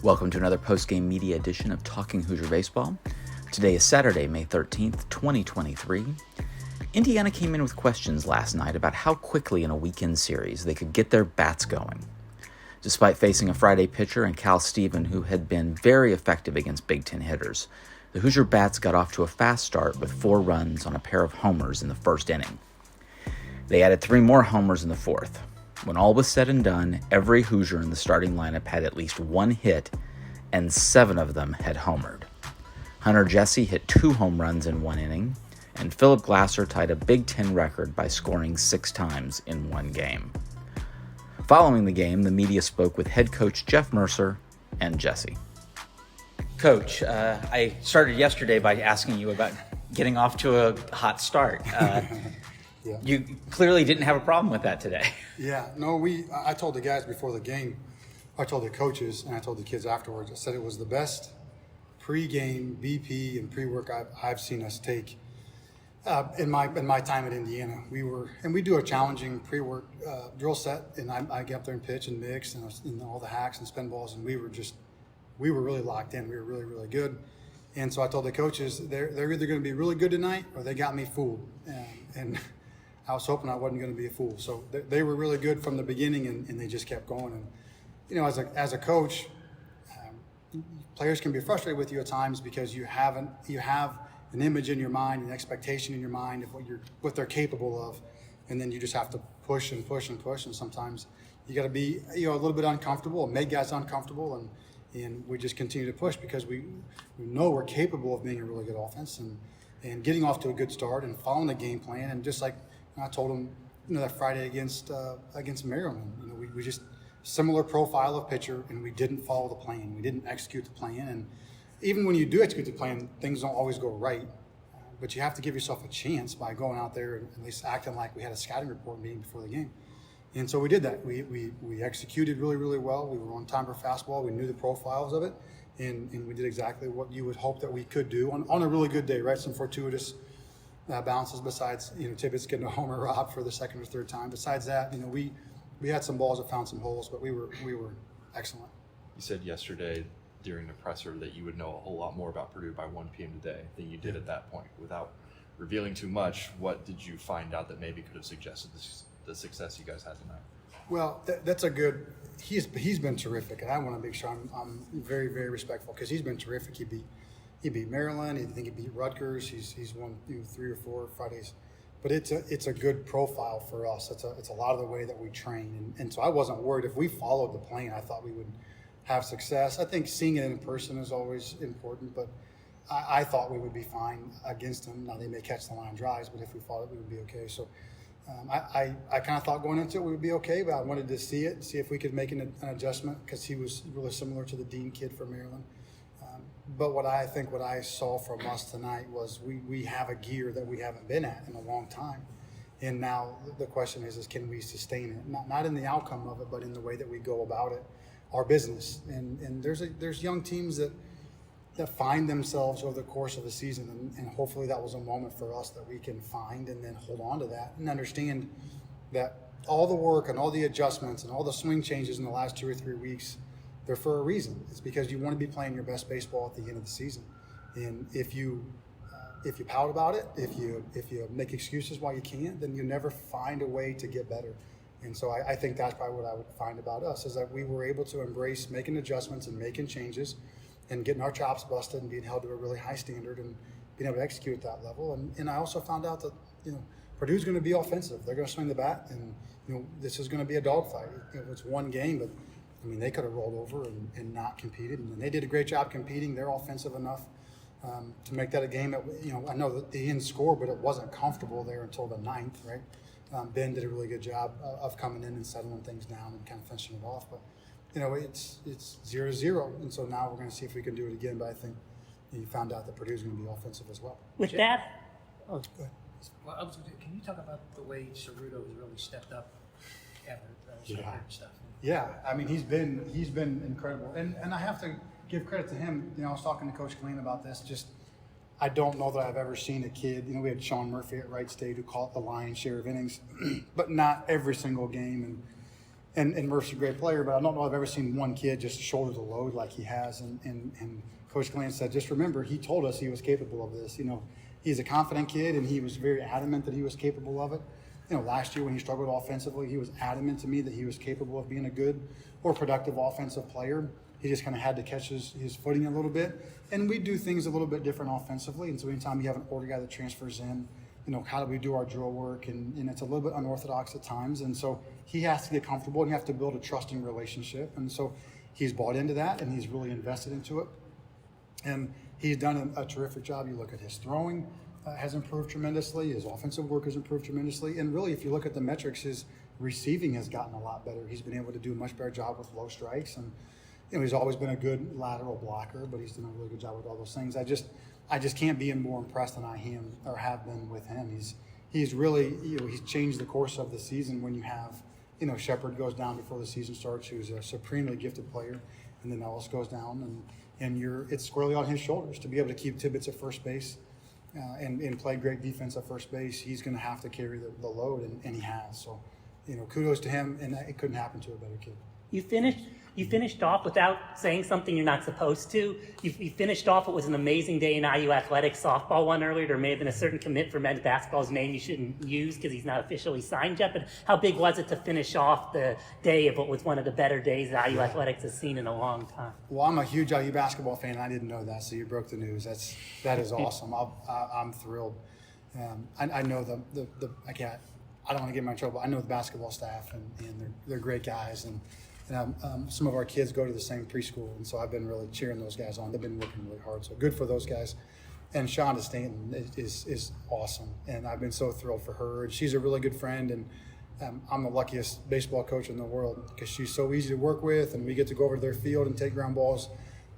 Welcome to another Postgame Media edition of Talking Hoosier Baseball. Today is Saturday, May 13th, 2023. Indiana came in with questions last night about how quickly in a weekend series they could get their bats going. Despite facing a Friday pitcher in Khal Stephen who had been very effective against Big Ten hitters, the Hoosier bats got off to a fast start with 4 runs on a pair of homers in the first inning. They added 3 more homers in the fourth. When all was said and done, every Hoosier in the starting lineup had at least 1 hit, and 7 of them had homered. Hunter Jessee hit 2 home runs in 1 inning, and Phillip Glasser tied a Big Ten record by scoring 6 times in 1 game. Following the game, the media spoke with head coach Jeff Mercer and Jessee. Coach, I started yesterday by asking you about getting off to a hot start. Yeah. You clearly didn't have a problem with that today. Yeah, no, I told the guys before the game, I told the coaches, and I told the kids afterwards, I said it was the best pre-game BP and pre-work I've seen us take in my time at Indiana. We do a challenging pre-work drill set, and I get up there and pitch and mix and all the hacks and spin balls, and we were really locked in. We were really, really good. And so I told the coaches, they're either going to be really good tonight or they got me fooled. And I was hoping I wasn't going to be a fool. So they were really good from the beginning, and they just kept going. And, you know, as a coach, players can be frustrated with you at times because you have an image in your mind, an expectation in your mind of what they're capable of, and then you just have to push and push and push. And sometimes you got to be a little bit uncomfortable and make guys uncomfortable, and we just continue to push because we know we're capable of being a really good offense and getting off to a good start and following the game plan. And just like I told them, that Friday against Maryland, we just similar profile of pitcher, and we didn't follow the plan. We didn't execute the plan, and even when you do execute the plan, things don't always go right. But you have to give yourself a chance by going out there and at least acting like we had a scouting report meeting before the game. And so we did that. We executed really, really well. We were on time for fastball. We knew the profiles of it, and we did exactly what you would hope that we could do on a really good day, right? Some fortuitous bounces besides, Tibbetts getting a homer rob for the second or third time. Besides that, we had some balls that found some holes, but we were excellent. You said yesterday during the presser that you would know a whole lot more about Purdue by 1 p.m. today than you did at that point. Without revealing too much, what did you find out that maybe could have suggested the success you guys had tonight? Well, that's a good. He's been terrific, and I want to make sure I'm very, very respectful because he's been terrific. He beat Maryland. I think he beat Rutgers. He's won 3 or 4 Fridays, but it's a good profile for us. It's a lot of the way that we train, and so I wasn't worried if we followed the plan. I thought we would have success. I think seeing it in person is always important, but I thought we would be fine against them. Now they may catch the line drives, but if we followed it, we would be okay. So I kind of thought going into it we would be okay, but I wanted to see if we could make an adjustment because he was really similar to the Dean kid from Maryland. But what I saw from us tonight was we have a gear that we haven't been at in a long time. And now the question is can we sustain it? Not in the outcome of it, but in the way that we go about it, our business. And there's young teams that find themselves over the course of the season, and hopefully that was a moment for us that we can find and then hold on to that and understand that all the work and all the adjustments and all the swing changes in the last 2 or 3 weeks, they're for a reason. It's because you want to be playing your best baseball at the end of the season. And if you pout about it, if you make excuses why you can't, then you never find a way to get better. And so I think that's probably what I would find about us is that we were able to embrace making adjustments and making changes and getting our chops busted and being held to a really high standard and being able to execute at that level. And I also found out that, Purdue's going to be offensive. They're going to swing the bat, and, this is going to be a dogfight. It's 1 game, but, they could have rolled over and not competed. And they did a great job competing. They're offensive enough to make that a game. I know that the end score, but it wasn't comfortable there until the 9th, right? Ben did a really good job of coming in and settling things down and kind of finishing it off. But, it's 0-0, and so now we're going to see if we can do it again. But I think you found out that Purdue's going to be offensive as well. With that, Go ahead. well, can you talk about the way Ceruto has really stepped up after stuff? Yeah, he's been incredible, and I have to give credit to him. I was talking to Coach Glenn about this. I don't know that I've ever seen a kid. We had Sean Murphy at right state who caught the lion's share of innings, but not every single game. And Mercer's a great player, but I don't know if I've ever seen one kid just shoulder the load like he has. And Coach Glenn said, just remember, he told us he was capable of this. He's a confident kid, and he was very adamant that he was capable of it. Last year when he struggled offensively, he was adamant to me that he was capable of being a good or productive offensive player. He just kind of had to catch his footing a little bit. And we do things a little bit different offensively. And so anytime you have an older guy that transfers in, how do we do our drill work? And it's a little bit unorthodox at times. And so he has to get comfortable, and you have to build a trusting relationship. And so he's bought into that, and he's really invested into it. And he's done a terrific job. You look at his throwing has improved tremendously. His offensive work has improved tremendously. And really, if you look at the metrics, his receiving has gotten a lot better. He's been able to do a much better job with low strikes. And he's always been a good lateral blocker, but he's done a really good job with all those things. I just can't be more impressed than I am or have been with him. He's really, he's changed the course of the season when you have, Shepard goes down before the season starts, who's a supremely gifted player, and then Ellis goes down, and it's squarely on his shoulders to be able to keep Tibbetts at first base and play great defense at first base. He's going to have to carry the load, and he has. So, kudos to him, and it couldn't happen to a better kid. You finished off without saying something you're not supposed to. You finished off. It was an amazing day in IU athletics. Softball won earlier. There may have been a certain commit for men's basketball's name you shouldn't use because he's not officially signed yet. But how big was it to finish off the day of what was one of the better days that IU athletics has seen in a long time? Well, I'm a huge IU basketball fan, and I didn't know that, so you broke the news. That is awesome. I'm thrilled. I know I don't want to get in trouble. I know the basketball staff, and they're great guys, and some of our kids go to the same preschool, and so I've been really cheering those guys on. They've been working really hard, so good for those guys. And Shonda Stanton is awesome, and I've been so thrilled for her. And she's a really good friend, and I'm the luckiest baseball coach in the world because she's so easy to work with, and we get to go over to their field and take ground balls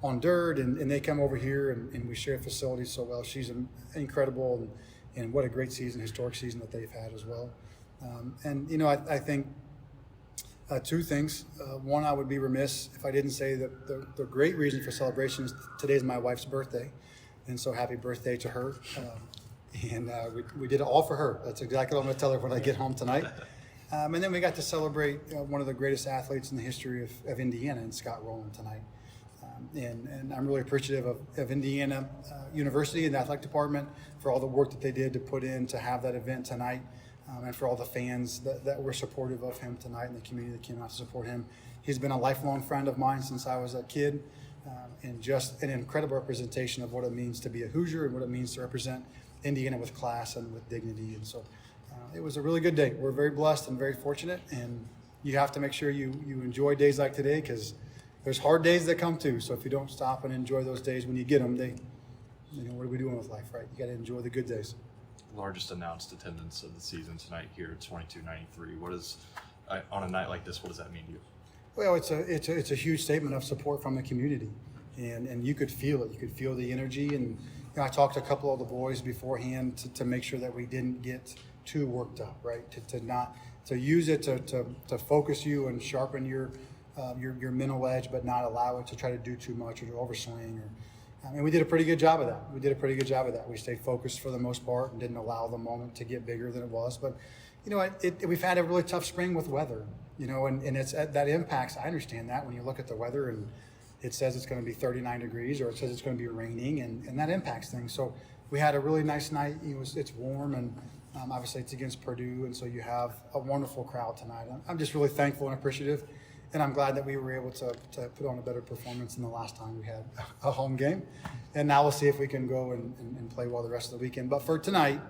on dirt, and they come over here, and we share facilities so well. She's incredible, and what a great season, historic season that they've had as well. I think two things. One, I would be remiss if I didn't say that the great reason for celebration is today is my wife's birthday, and so happy birthday to her. We did it all for her. That's exactly what I'm going to tell her when I get home tonight. And then we got to celebrate one of the greatest athletes in the history of Indiana, and Scott Rowland tonight. And I'm really appreciative of Indiana University and the athletic department for all the work that they did to put in to have that event tonight. And for all the fans that were supportive of him tonight and the community that came out to support him. He's been a lifelong friend of mine since I was a kid, and just an incredible representation of what it means to be a Hoosier and what it means to represent Indiana with class and with dignity. And so it was a really good day. We're very blessed and very fortunate, and you have to make sure you enjoy days like today because there's hard days that come too. So if you don't stop and enjoy those days when you get them, what are we doing with life, right? You got to enjoy the good days. Largest announced attendance of the season tonight here at 2293. What is on a night like this? What does that mean to you? Well, it's a huge statement of support from the community, and you could feel it. You could feel the energy, and I talked to a couple of the boys beforehand to make sure that we didn't get too worked up, right? To use it to focus you and sharpen your mental edge, but not allow it to try to do too much or to overswing and we did a pretty good job of that. We stayed focused for the most part and didn't allow the moment to get bigger than it was. But, we've had a really tough spring with weather, and it's that impacts. I understand that when you look at the weather and it says it's going to be 39 degrees or it says it's going to be raining, and that impacts things. So we had a really nice night. It's warm, and obviously it's against Purdue, and so you have a wonderful crowd tonight. I'm just really thankful and appreciative. And I'm glad that we were able to put on a better performance than the last time we had a home game. And now we'll see if we can go and play well the rest of the weekend. But for tonight,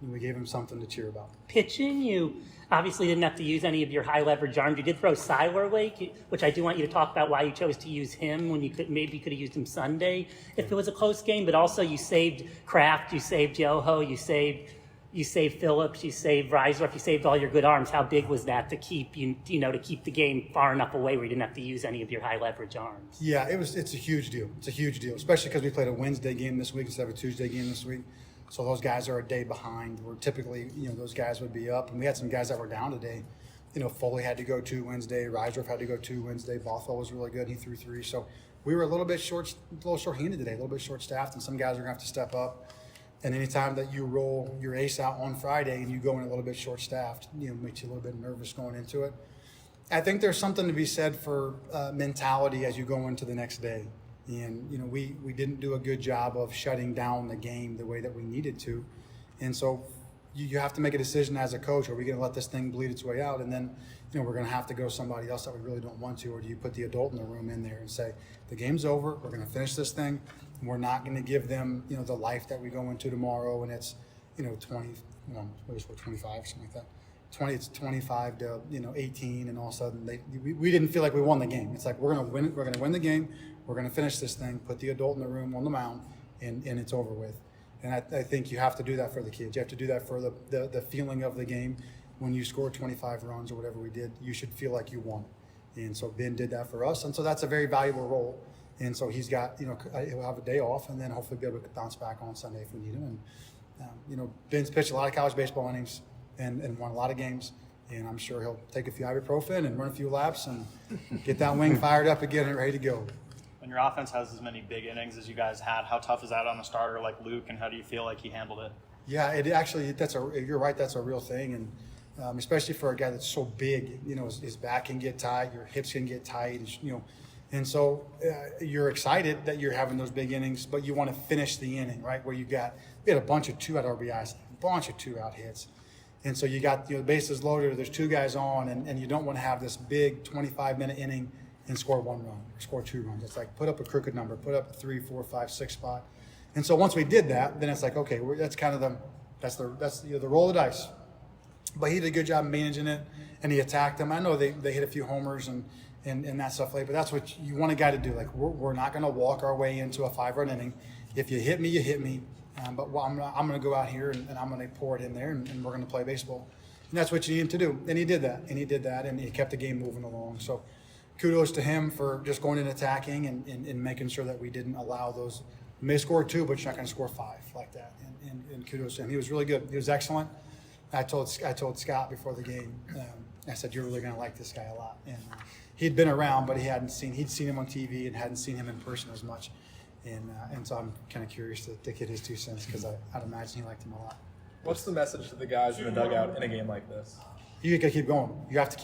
we gave him something to cheer about. Pitching, you obviously didn't have to use any of your high leverage arms. You did throw Siler late, which I do want you to talk about why you chose to use him when you could have used him Sunday if it was a close game. But also you saved Kraft, you saved Yoho, you saved Phillips, you saved Reisdorf, you saved all your good arms. How big was that to keep to keep the game far enough away where you didn't have to use any of your high leverage arms? Yeah, it's a huge deal. It's a huge deal, especially because we played a Wednesday game this week instead of a Tuesday game this week. So those guys are a day behind. Where typically, those guys would be up, and we had some guys that were down today. Foley had to go 2 Wednesday. Reisdorf had to go 2 Wednesday. Bothwell was really good. He threw 3. So we were a little short-handed today, a little bit short-staffed, and some guys are going to have to step up. And anytime that you roll your ace out on Friday and you go in a little bit short-staffed, makes you a little bit nervous going into it. I think there's something to be said for mentality as you go into the next day. And, we didn't do a good job of shutting down the game the way that we needed to. And so you have to make a decision as a coach. Are we going to let this thing bleed its way out? And then, we're going to have to go somebody else that we really don't want to. Or do you put the adult in the room in there and say, the game's over, we're going to finish this thing. And we're not going to give them, the life that we go into tomorrow. And it's, 20, what is it, 25, something like that. It's 25 to 18, and all of a sudden we didn't feel like we won the game. It's like we're gonna win the game, we're gonna finish this thing, put the adult in the room on the mound, and it's over with. And I think you have to do that for the kids. You have to do that for the feeling of the game. When you score 25 runs or whatever we did, you should feel like you won. And so Ben did that for us, and so that's a very valuable role. And so he's got he'll have a day off, and then hopefully be able to bounce back on Sunday if we need him. And Ben's pitched a lot of college baseball innings and won a lot of games, and I'm sure he'll take a few ibuprofen and run a few laps and get that wing fired up again and ready to go. When your offense has as many big innings as you guys had, how tough is that on a starter like Luke, and how do you feel like he handled it? Yeah, you're right, that's a real thing, and especially for a guy that's so big, his back can get tight, your hips can get tight, and so you're excited that you're having those big innings, but you want to finish the inning, right, where we had a bunch of 2-out RBIs, a bunch of 2-out hits. And so you got bases loaded, there's 2 guys on, and you don't want to have this big 25-minute inning and score 1 run or score 2 runs. It's like put up a crooked number, put up a 3, 4, 5, 6 spot. And so once we did that, then it's like, okay, that's kind of the roll of the dice. But he did a good job managing it, and he attacked them. I know they hit a few homers and that stuff late, but that's what you want a guy to do. Like we're not going to walk our way into a 5-run inning. If you hit me, you hit me. But I'm going to go out here and I'm going to pour it in there, and we're going to play baseball. And that's what you need him to do. And he did that. And he kept the game moving along. So kudos to him for just going and attacking and making sure that we didn't allow those. We may score 2, but you're not going to score 5 like that. And kudos to him. He was really good. He was excellent. I told Scott before the game, I said, you're really going to like this guy a lot. And he'd been around, but he'd seen him on TV and hadn't seen him in person as much. And so I'm kind of curious to get his 2 cents, because I'd imagine he liked him a lot. What's the message to the guys in the dugout in a game like this? You got to keep going. You have to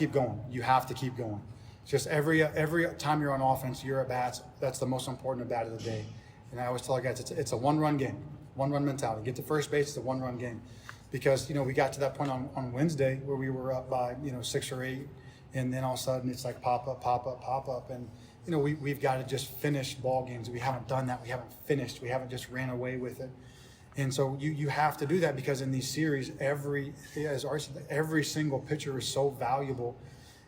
keep going. Just every time you're on offense, your at-bats, that's the most important at-bat of the day. And I always tell our guys, it's a one-run game, one-run mentality. Get to first base, it's a one-run game. Because, we got to that point on Wednesday where we were up by, 6 or 8, and then all of a sudden it's like pop up. And, we've got to just finish ball games. We haven't done that. We haven't finished. We haven't just ran away with it. And so you have to do that, because in these series, every single pitcher is so valuable,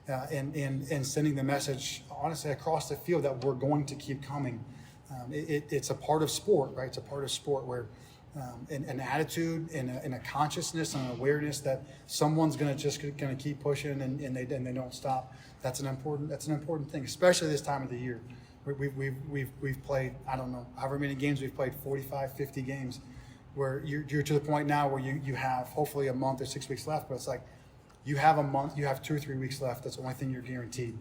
and sending the message, honestly, across the field that we're going to keep coming. It's a part of sport, right? It's a part of sport where an attitude and a consciousness and an awareness that someone's going to keep pushing and they don't stop. That's an important thing, especially this time of the year. We've played, I don't know, however many games we've played, 45, 50 games, where you're to the point now where you have hopefully a month or 6 weeks left, but it's like you have a month, you have 2 or 3 weeks left. That's the only thing you're guaranteed.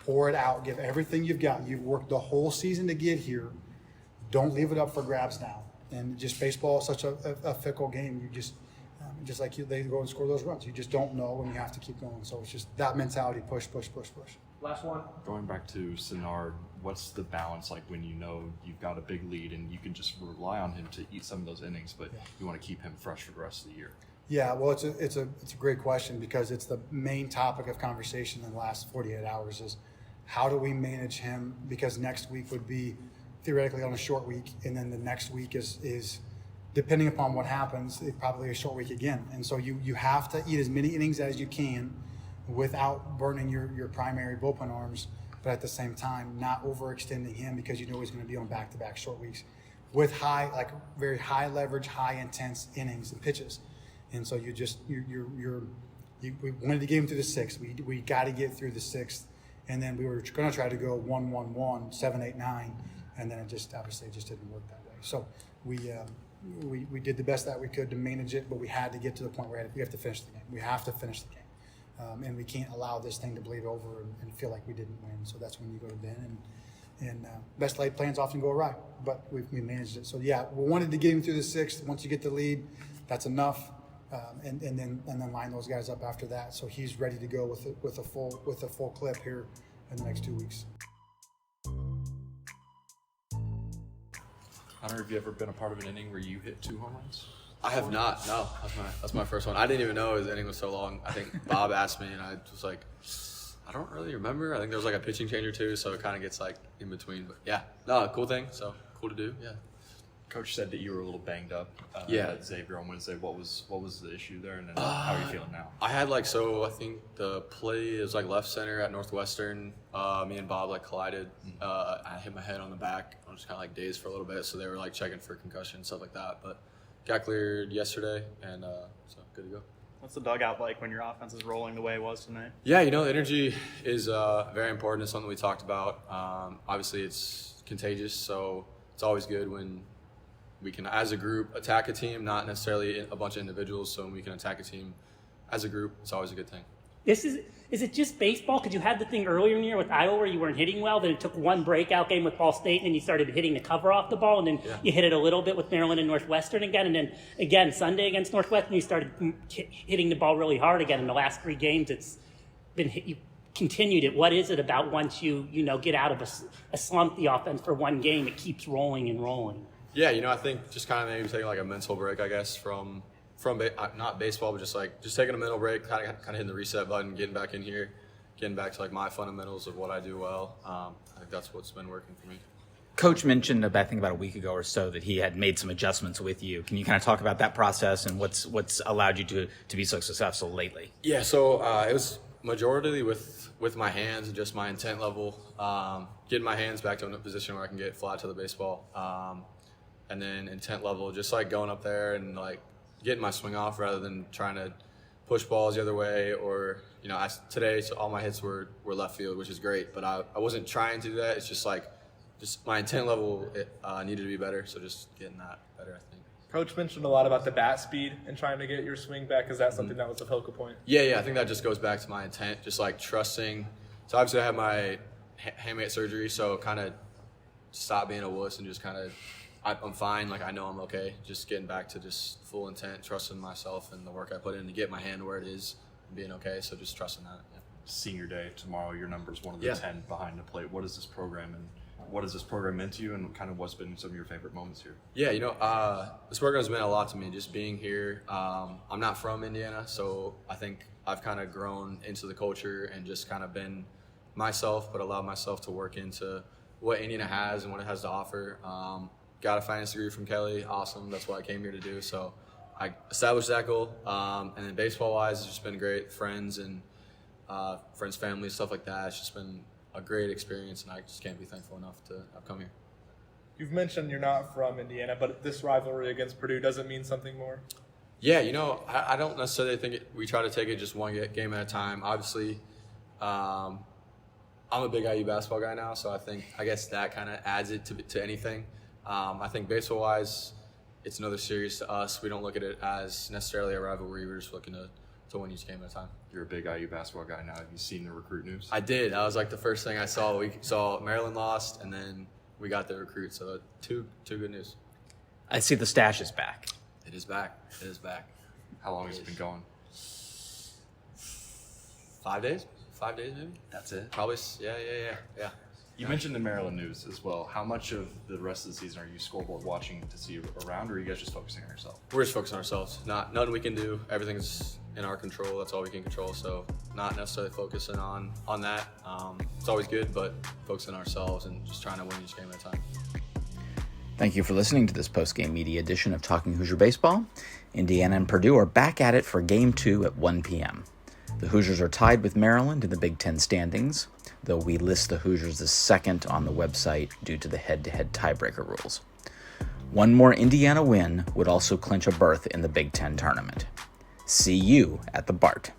Pour it out, give everything you've got. You've worked the whole season to get here. Don't leave it up for grabs now. And just baseball is such a fickle game. You just like they go and score those runs. You just don't know, and you have to keep going. So it's just that mentality: push. Last one. Going back to Sinnard, what's the balance like when you've got a big lead and you can just rely on him to eat some of those innings, but you want to keep him fresh for the rest of the year? Yeah, well, it's a great question, because it's the main topic of conversation in the last 48 hours is how do we manage him, because next week would be theoretically on a short week, and then the next week is depending upon what happens, probably a short week again. And so you have to eat as many innings as you can without burning your primary bullpen arms, but at the same time not overextending him, because he's going to be on back-to-back short weeks with very high leverage, high intense innings and pitches. And so we wanted to get him through the 6th. We got to get through the 6th, and then we were going to try to go 1-1-1, 7, 8, 9, and then it just didn't work that way. So we did the best that we could to manage it, but we had to get to the point where we have to finish the game. We have to finish the game, and we can't allow this thing to bleed over and feel like we didn't win. So that's when you go to Ben, and best laid plans often go awry, but we managed it. So yeah, we wanted to get him through the 6th. Once you get the lead, that's enough. and then line those guys up after that. So he's ready to go with a full clip here in the next 2 weeks. I don't know if you've ever been a part of an inning where you hit 2 home runs. I have not. No, that's my first one. I didn't even know his inning was so long. I think Bob asked me, and I was like, I don't really remember. I think there was like a pitching change or two, so it kind of gets like in between. But yeah, no, cool thing. So cool to do. Yeah. Coach said that you were a little banged up. At Xavier on Wednesday. What was the issue there, and then how are you feeling now? I had I think the play is like left center at Northwestern. Me and Bob collided. I hit my head on the back. I was kind of dazed for a little bit, so they were checking for concussion and stuff like that. But got cleared yesterday, and so good to go. What's the dugout like when your offense is rolling the way it was tonight? Yeah, the energy is very important. It's something we talked about. Obviously, it's contagious, so it's always good when we can, as a group, attack a team, not necessarily a bunch of individuals. So when we can attack a team as a group, it's always a good thing. Is it just baseball? Because you had the thing earlier in the year with Iowa where you weren't hitting well, then it took one breakout game with Ball State, and then you started hitting the cover off the ball, and then you hit it a little bit with Maryland and Northwestern again, and then again Sunday against Northwestern, you started hitting the ball really hard again. In the last 3 games, it's been you continued it. What is it about once you get out of a slump, the offense for one game, it keeps rolling and rolling? Yeah, I think just kind of maybe taking a mental break, I guess, from not baseball, but just taking a mental break, kind of hitting the reset button, getting back in here, getting back to my fundamentals of what I do well. I think that's what's been working for me. Coach mentioned about a week ago or so that he had made some adjustments with you. Can you kind of talk about that process and what's allowed you to be so successful lately? Yeah, so it was majority with my hands and just my intent level, getting my hands back to a position where I can get flat to the baseball. And then intent level, just going up there and getting my swing off rather than trying to push balls the other way. Or today, so all my hits were left field, which is great. But I wasn't trying to do that. It's just my intent level needed to be better. So just getting that better, I think. Coach mentioned a lot about the bat speed and trying to get your swing back. Is that something that was a focal point? Yeah. I think that just goes back to my intent, just trusting. So obviously I had my hamate surgery, so kind of stop being a wuss and just kind of. I'm fine. I know I'm okay. Just getting back to just full intent, trusting myself and the work I put in to get my hand where it is and being okay. So just trusting that. Yeah. Senior day tomorrow, your number's one of the 10 behind the plate. What is this program meant to you, and kind of what's been some of your favorite moments here? Yeah, this program's meant a lot to me. Just being here. I'm not from Indiana, so I think I've kind of grown into the culture and just kind of been myself, but allowed myself to work into what Indiana has and what it has to offer. Got a finance degree from Kelly. Awesome. That's what I came here to do. So I established that goal. And then baseball-wise, it's just been great. Friends, family, stuff like that. It's just been a great experience, and I just can't be thankful enough to have come here. You've mentioned you're not from Indiana, but this rivalry against Purdue doesn't mean something more? Yeah, I don't necessarily think we try to take it just one game at a time. Obviously, I'm a big IU basketball guy now, so I guess that kind of adds it to anything. I think baseball-wise, it's another series to us. We don't look at it as necessarily a rivalry. We're just looking to win each game at a time. You're a big IU basketball guy now. Have you seen the recruit news? I did. That was the first thing I saw. We saw Maryland lost, and then we got the recruit. So two good news. I see the stash is back. It is back. How long has it been going? 5 days? 5 days maybe? That's it? Probably. Yeah. You mentioned the Maryland news as well. How much of the rest of the season are you scoreboard watching to see around, or are you guys just focusing on yourself? We're just focusing on ourselves. Nothing we can do. Everything's in our control. That's all we can control. So not necessarily focusing on that. It's always good, but focusing on ourselves and just trying to win each game at a time. Thank you for listening to this post-game media edition of Talking Hoosier Baseball. Indiana and Purdue are back at it for Game 2 at 1 p.m. The Hoosiers are tied with Maryland in the Big Ten standings, though we list the Hoosiers as second on the website due to the head-to-head tiebreaker rules. One more Indiana win would also clinch a berth in the Big Ten tournament. See you at the BART.